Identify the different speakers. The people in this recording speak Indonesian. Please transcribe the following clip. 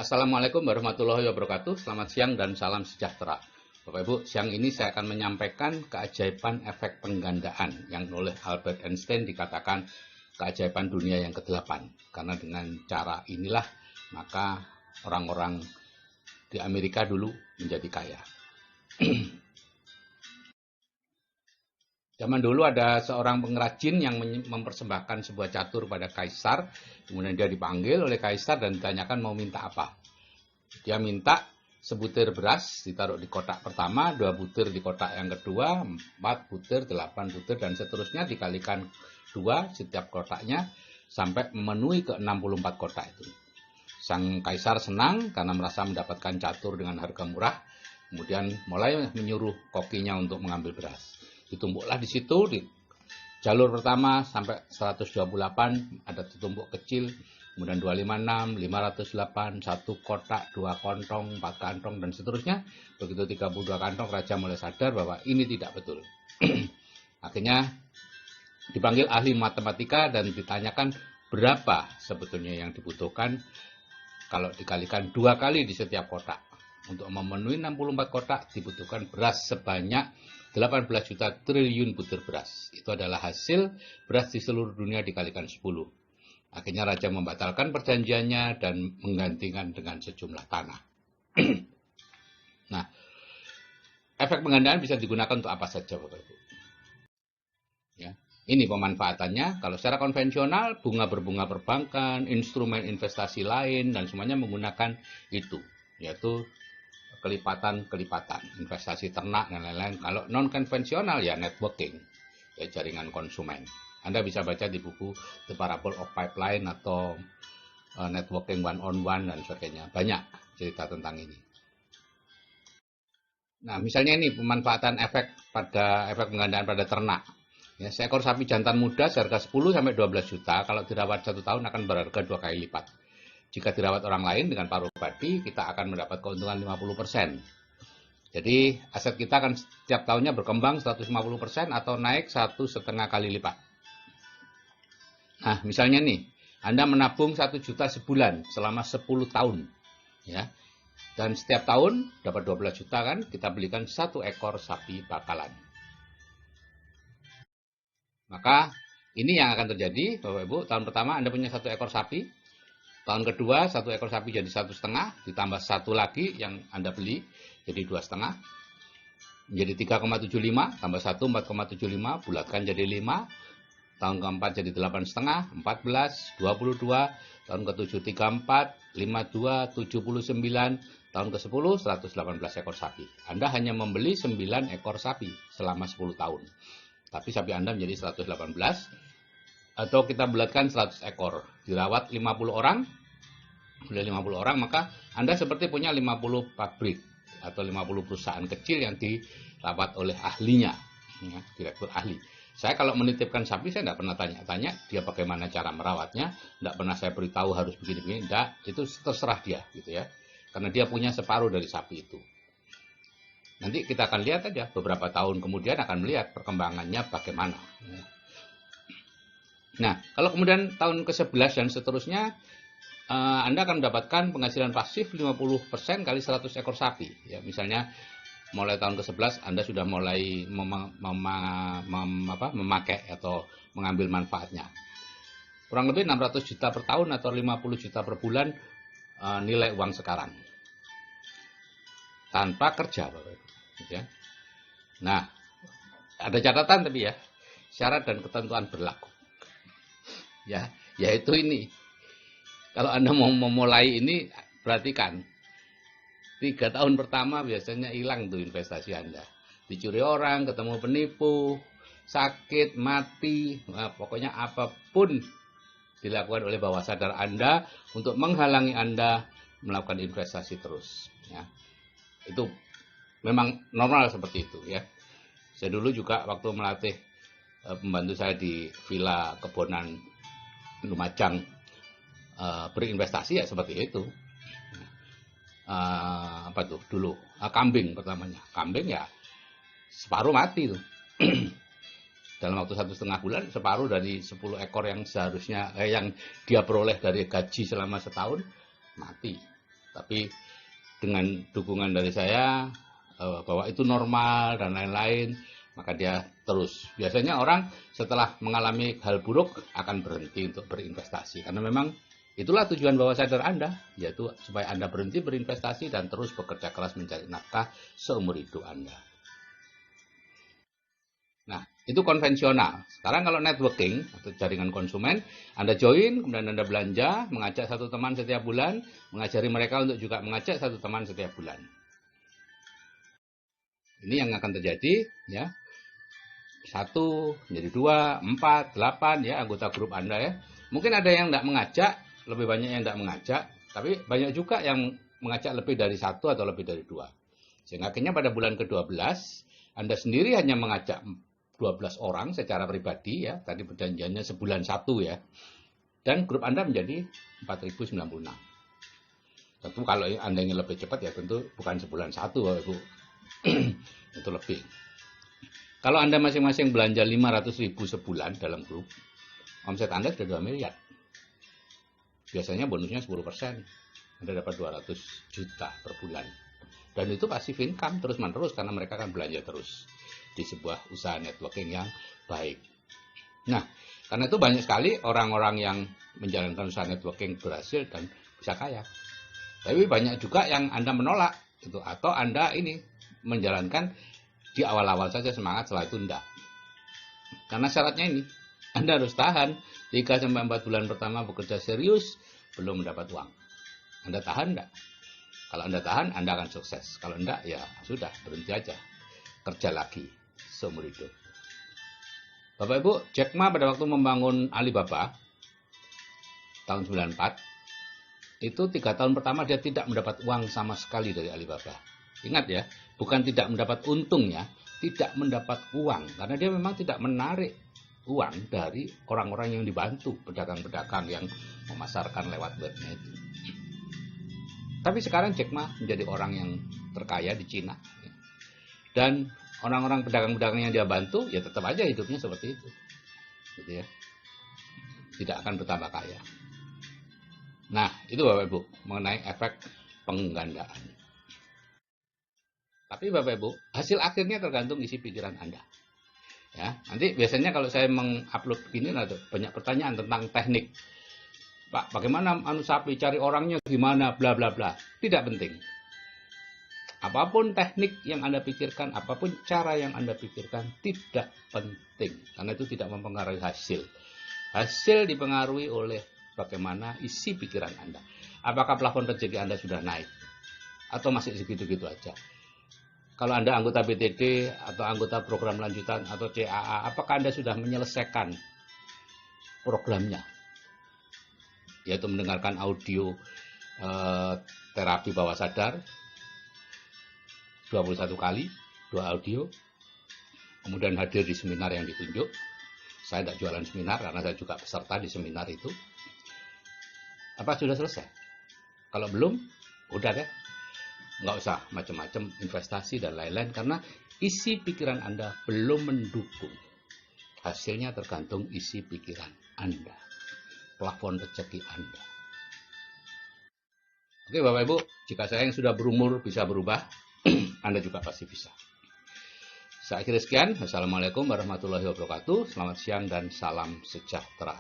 Speaker 1: Assalamualaikum warahmatullahi wabarakatuh. Selamat siang dan salam sejahtera. Bapak Ibu, siang ini saya akan menyampaikan keajaiban efek penggandaan yang oleh Albert Einstein dikatakan keajaiban dunia yang ke-8. Karena dengan cara inilah maka orang-orang di Amerika dulu menjadi kaya. Zaman dulu ada seorang pengrajin yang mempersembahkan sebuah catur pada kaisar. Kemudian dia dipanggil oleh kaisar dan ditanyakan mau minta apa. Dia minta sebutir beras ditaruh di kotak pertama, 2 butir di kotak yang kedua, 4 butir, 8 butir, dan seterusnya dikalikan 2 setiap kotaknya sampai memenuhi ke 64 kotak itu. Sang kaisar senang karena merasa mendapatkan catur dengan harga murah. Kemudian mulai menyuruh kokinya untuk mengambil beras. Ditumpuklah di situ, di jalur pertama sampai 128 ada ditumpuk kecil, kemudian 256, 508, 1 kotak, 2 kantong, 4 kantong, dan seterusnya. Begitu 32 kantong, raja mulai sadar bahwa ini tidak betul. Akhirnya dipanggil ahli matematika dan ditanyakan berapa sebetulnya yang dibutuhkan kalau dikalikan 2 kali di setiap kotak. Untuk memenuhi 64 kotak dibutuhkan beras sebanyak 18 juta triliun butir beras. Itu adalah hasil beras di seluruh dunia dikalikan 10. Akhirnya raja membatalkan perjanjiannya dan menggantikan dengan sejumlah tanah. Nah, efek penggandaan bisa digunakan untuk apa saja, Bapak Ibu? Ya, ini pemanfaatannya. Kalau secara konvensional, bunga berbunga perbankan, instrumen investasi lain, dan semuanya menggunakan itu, yaitu kelipatan-kelipatan, investasi ternak dan lain-lain. Kalau non-konvensional ya networking, ya jaringan konsumen. Anda bisa baca di buku The Parable of Pipeline atau Networking One-on-One dan sebagainya. Banyak cerita tentang ini. Nah, misalnya ini pemanfaatan efek penggandaan pada ternak. Ya, seekor sapi jantan muda seharga 10 sampai 12 juta, kalau dirawat 1 tahun akan berharga 2 kali lipat. Jika dirawat orang lain dengan paruh padi, kita akan mendapat keuntungan 50%. Jadi aset kita akan setiap tahunnya berkembang 150% atau naik 1,5 kali lipat. Nah, misalnya nih, Anda menabung 1 juta sebulan selama 10 tahun. Ya. Dan setiap tahun dapat 12 juta kan, kita belikan 1 ekor sapi bakalan. Maka ini yang akan terjadi, Bapak Ibu. Tahun pertama Anda punya 1 ekor sapi. Tahun kedua 1 ekor sapi jadi 1,5, ditambah 1 lagi yang Anda beli jadi 2,5, menjadi 3,75, tambah 1 4,75, bulatkan jadi 5. Tahun keempat jadi 8,5, 14, 22, tahun ke-7 34, 52, 79, tahun ke-10 118 ekor sapi. Anda hanya membeli 9 ekor sapi selama 10 tahun. Tapi sapi Anda menjadi 118. Atau kita bulatkan 100 ekor, dirawat 50 orang, sudah 50 orang, maka Anda seperti punya 50 pabrik atau 50 perusahaan kecil yang dirawat oleh ahlinya, ya, direktur ahli. Saya kalau menitipkan sapi, saya tidak pernah tanya-tanya dia bagaimana cara merawatnya, tidak pernah saya beritahu harus begini-begini, tidak, itu terserah dia, gitu ya, karena dia punya separuh dari sapi itu. Nanti kita akan lihat aja, beberapa tahun kemudian akan melihat perkembangannya bagaimana. Nah, kalau kemudian tahun ke-11 dan seterusnya, Anda akan mendapatkan penghasilan pasif 50% kali 100 ekor sapi. Ya, misalnya mulai tahun ke-11 Anda sudah mulai memakai atau mengambil manfaatnya. Kurang lebih 600 juta per tahun atau 50 juta per bulan nilai uang sekarang. Tanpa kerja, Bapak Ibu. Ya. Nah, ada catatan tapi ya, syarat dan ketentuan berlaku. Ya, yaitu ini. Kalau Anda mau memulai ini, perhatikan. 3 tahun pertama biasanya hilang tuh investasi Anda. Dicuri orang, ketemu penipu, sakit, mati, nah, pokoknya apapun dilakukan oleh bawah sadar Anda untuk menghalangi Anda melakukan investasi terus. Ya. Itu memang normal seperti itu ya. Saya dulu juga waktu melatih pembantu saya di Villa Kebonan Lumajang berinvestasi ya seperti itu. Apa tuh dulu kambing pertamanya, kambing ya separuh mati tuh. Dalam waktu 1,5 bulan separuh dari 10 ekor yang seharusnya yang dia peroleh dari gaji selama setahun mati. Tapi dengan dukungan dari saya bahwa itu normal dan lain-lain, maka dia terus. Biasanya orang setelah mengalami hal buruk akan berhenti untuk berinvestasi, karena memang itulah tujuan bawah sadar Anda, yaitu supaya Anda berhenti berinvestasi dan terus bekerja keras mencari nafkah seumur hidup Anda. Nah, itu konvensional. Sekarang kalau networking atau jaringan konsumen, Anda join, kemudian Anda belanja, mengajak satu teman setiap bulan, mengajari mereka untuk juga mengajak satu teman setiap bulan. Ini yang akan terjadi, ya. 1 menjadi 2, 4, 8, ya, anggota grup Anda, ya. Mungkin ada yang tidak mengajak, lebih banyak yang tidak mengajak, tapi banyak juga yang mengajak lebih dari 1 atau lebih dari 2. Sehingga akhirnya pada bulan ke-12, Anda sendiri hanya mengajak 12 orang secara pribadi, ya. Tadi perjanjiannya sebulan 1, ya. Dan grup Anda menjadi 4096. Tentu kalau Anda ingin lebih cepat, ya tentu bukan sebulan 1, Bapak Ibu. Itu lebih. Kalau Anda masing-masing belanja 500.000 sebulan dalam grup, omset Anda sudah 2 miliar. Biasanya bonusnya 10%. Anda dapat 200 juta per bulan. Dan itu passive income terus-menerus karena mereka akan belanja terus di sebuah usaha networking yang baik. Nah, karena itu banyak sekali orang-orang yang menjalankan usaha networking berhasil dan bisa kaya. Tapi banyak juga yang Anda menolak gitu, atau Anda ini menjalankan di awal-awal saja semangat, setelah itu enggak. Karena syaratnya ini, Anda harus tahan 3-4 bulan pertama bekerja serius, belum mendapat uang. Anda tahan enggak? Kalau Anda tahan, Anda akan sukses. Kalau enggak, ya sudah, berhenti aja. Kerja lagi seumur hidup. Bapak Ibu, Jack Ma pada waktu membangun Alibaba tahun 94, itu 3 tahun pertama dia tidak mendapat uang sama sekali dari Alibaba. Ingat ya, bukan tidak mendapat untung ya, tidak mendapat uang. Karena dia memang tidak menarik uang dari orang-orang yang dibantu, pedagang-pedagang yang memasarkan lewat webnya itu. Tapi sekarang Jack Ma menjadi orang yang terkaya di Cina. Dan orang-orang pedagang-pedagang yang dia bantu, ya tetap aja hidupnya seperti itu. Gitu ya. Tidak akan bertambah kaya. Nah, itu Bapak Ibu, mengenai efek penggandaan. Tapi Bapak Ibu, hasil akhirnya tergantung isi pikiran Anda. Ya, nanti biasanya kalau saya mengupload begini ada banyak pertanyaan tentang teknik. Pak, bagaimana sapi cari orangnya gimana, bla bla bla. Tidak penting. Apapun teknik yang Anda pikirkan, apapun cara yang Anda pikirkan, tidak penting. Karena itu tidak mempengaruhi hasil. Hasil dipengaruhi oleh bagaimana isi pikiran Anda. Apakah plafon rezeki Anda sudah naik? Atau masih segitu-gitu aja? Kalau Anda anggota BTD atau anggota program lanjutan atau CAA, apakah Anda sudah menyelesaikan programnya? Yaitu mendengarkan audio terapi bawah sadar 21 kali, 2 audio. Kemudian hadir di seminar yang ditunjuk. Saya tidak jualan seminar karena saya juga peserta di seminar itu. Apa sudah selesai? Kalau belum, udah deh. Nggak usah macam-macam investasi dan lain-lain karena isi pikiran Anda belum mendukung. Hasilnya tergantung isi pikiran Anda, plafon rezeki Anda. Oke Bapak Ibu, jika saya yang sudah berumur bisa berubah, Anda juga pasti bisa. Saya akhiri sekian. Wassalamualaikum warahmatullahi wabarakatuh. Selamat siang dan salam sejahtera.